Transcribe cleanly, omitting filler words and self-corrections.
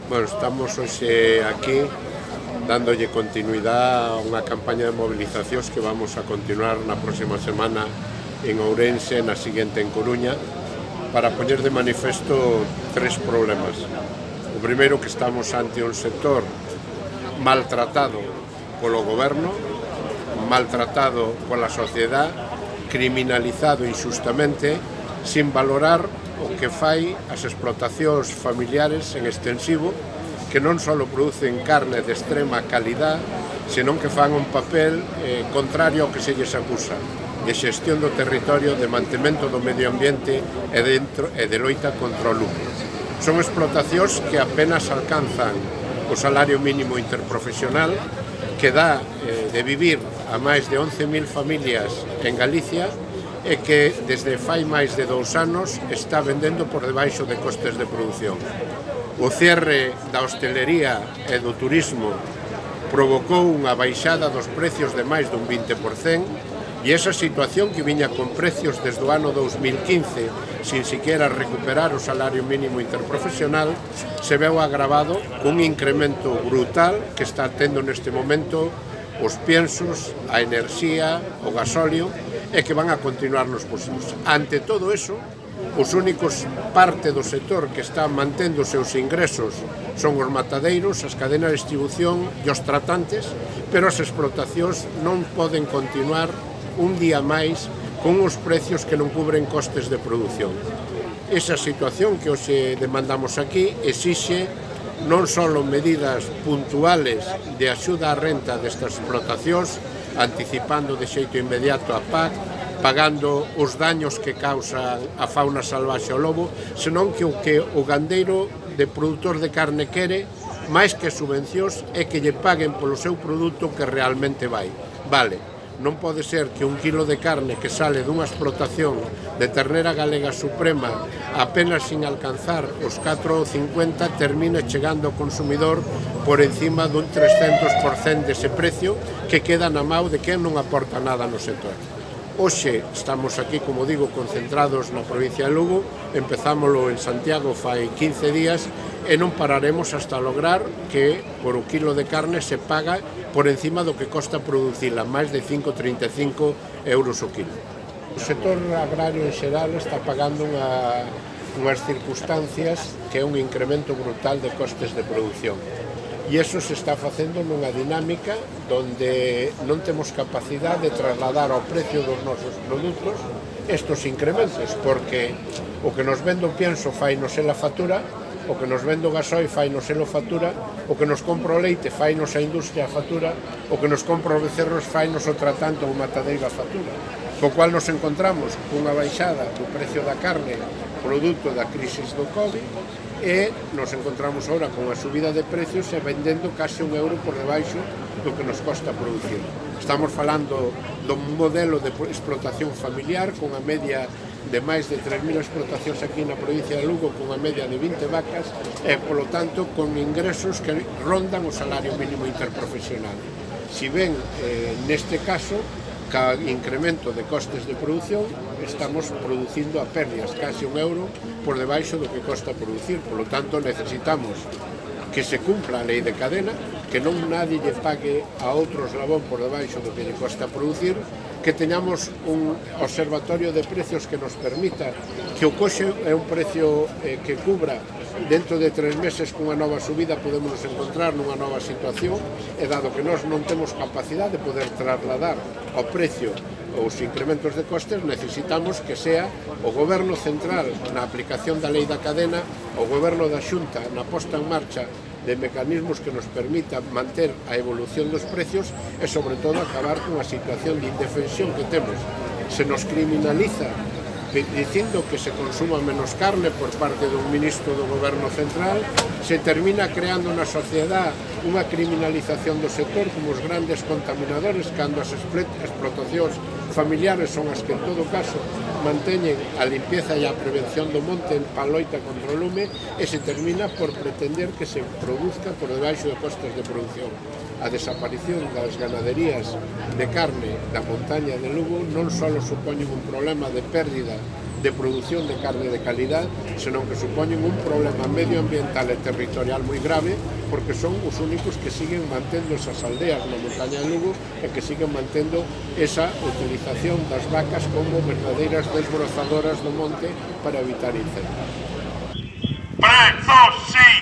Bueno, estamos hoxe aquí dándolle continuidade a unha campaña de movilizacións que vamos a continuar na próxima semana en Ourense, na seguinte en Coruña, para poñer de manifesto tres problemas. O primeiro, que estamos ante un sector maltratado polo goberno, maltratado pola sociedade, criminalizado injustamente, sin valorar o que fai as explotacións familiares en extensivo, que non só producen carne de extrema calidad, senón que fan un papel contrario ao que se lles acusa, de xestión do territorio, de mantemento do medio ambiente e de loita contra o lucro. Son explotacións que apenas alcanzan o salario mínimo interprofesional, que dá de vivir a máis de 11.000 familias en Galicia, e que desde fai máis de 2 anos está vendendo por debaixo de costes de produción. O cierre da hostelería e do turismo provocou unha baixada dos precios de máis dun 20%, e esa situación, que viña con precios desde o ano 2015 sin siquiera recuperar o salario mínimo interprofesional, se veu agravado cun incremento brutal que está tendo neste momento os piensos, a enerxía, o gasóleo, e que van a continuar nos próximos. Ante todo eso, os únicos parte do sector que están mantendo os seus ingresos son os matadeiros, as cadenas de distribución e os tratantes, pero as explotacións non poden continuar un día máis con uns precios que non cubren costes de produción. Esa situación que hoxe demandamos aquí exixe non só medidas puntuales de axuda á renta destas explotacións, anticipando de xeito inmediato a PAC, pagando os daños que causa a fauna salvaxe ao lobo, senón que o gandeiro de produtor de carne quere, máis que subvencións, é que lle paguen polo seu produto que realmente vale. Non pode ser que un kilo de carne que sale dunha explotación de ternera galega suprema apenas sin alcanzar os 4,50 termine chegando ao consumidor por encima dun 300% dese precio, que queda na mão de quen non aporta nada no sector. Hoxe estamos aquí, como digo, concentrados na provincia de Lugo, empezámoslo en Santiago fai 15 días, e non pararemos hasta lograr que por o kilo de carne se paga por encima do que costa producila, máis de 5,35 euros o kilo. O sector agrario en xeral está pagando unhas circunstancias que é un incremento brutal de costes de produción. E iso se está facendo nunha dinámica donde non temos capacidade de trasladar ao precio dos nosos produtos estos incrementos, porque o que nos vende o pienso fai nos a factura, o que nos vende o gasoi fai nos a factura, o que nos compra o leite fai nos a industria a factura, o que nos compra os becerros fai nos o tratante ou matadeiro a factura. Co cual nos encontramos cunha baixada do precio da carne produto da crisis do COVID, e nos encontramos ahora con a subida de precios e vendendo case €1 por debaixo do que nos costa producir. Estamos falando dun modelo de explotación familiar con a media de máis de 3.000 explotacións aquí na provincia de Lugo, con a media de 20 vacas, e, polo tanto, con ingresos que rondan o salario mínimo interprofesional. Si ben, neste caso, ca incremento de costes de produción, estamos producindo a pérdidas, case €1 por debaixo do que costa producir. Por lo tanto, necesitamos que se cumpla a lei de cadena, que non nadie lle pague a outro eslabón por debaixo do que lle costa producir, que teñamos un observatorio de precios que nos permita que o coxe é un precio que cubra. Dentro de 3 meses, cunha nova subida, podemos nos encontrar nunha nova situación, e dado que nós non temos capacidade de poder trasladar ao precio os incrementos de costes, necesitamos que sea o Goberno central na aplicación da lei da cadena, o Goberno da Xunta na posta en marcha de mecanismos que nos permitan manter a evolución dos precios e, sobre todo, acabar con a situación de indefensión que temos. Se nos criminaliza dicindo que se consuma menos carne por parte dun ministro do Goberno central, se termina creando na sociedade unha criminalización do sector como os grandes contaminadores, cando as explotacións familiares son as que, en todo caso, manteñen a limpieza e a prevención do monte para a loita contra o lume, e se termina por pretender que se produzca por debaixo de costes de produción. A desaparición das ganaderías de carne da montaña de Lugo non só supoñen un problema de pérdida de produción de carne de calidad, senón que supoñen un problema medioambiental e territorial moi grave, porque son os únicos que siguen mantendo esas aldeas na montaña de Lugo e que siguen mantendo esa utilización das vacas como verdadeiras desbrozadoras do monte para evitar incendios. 3, 2, 6.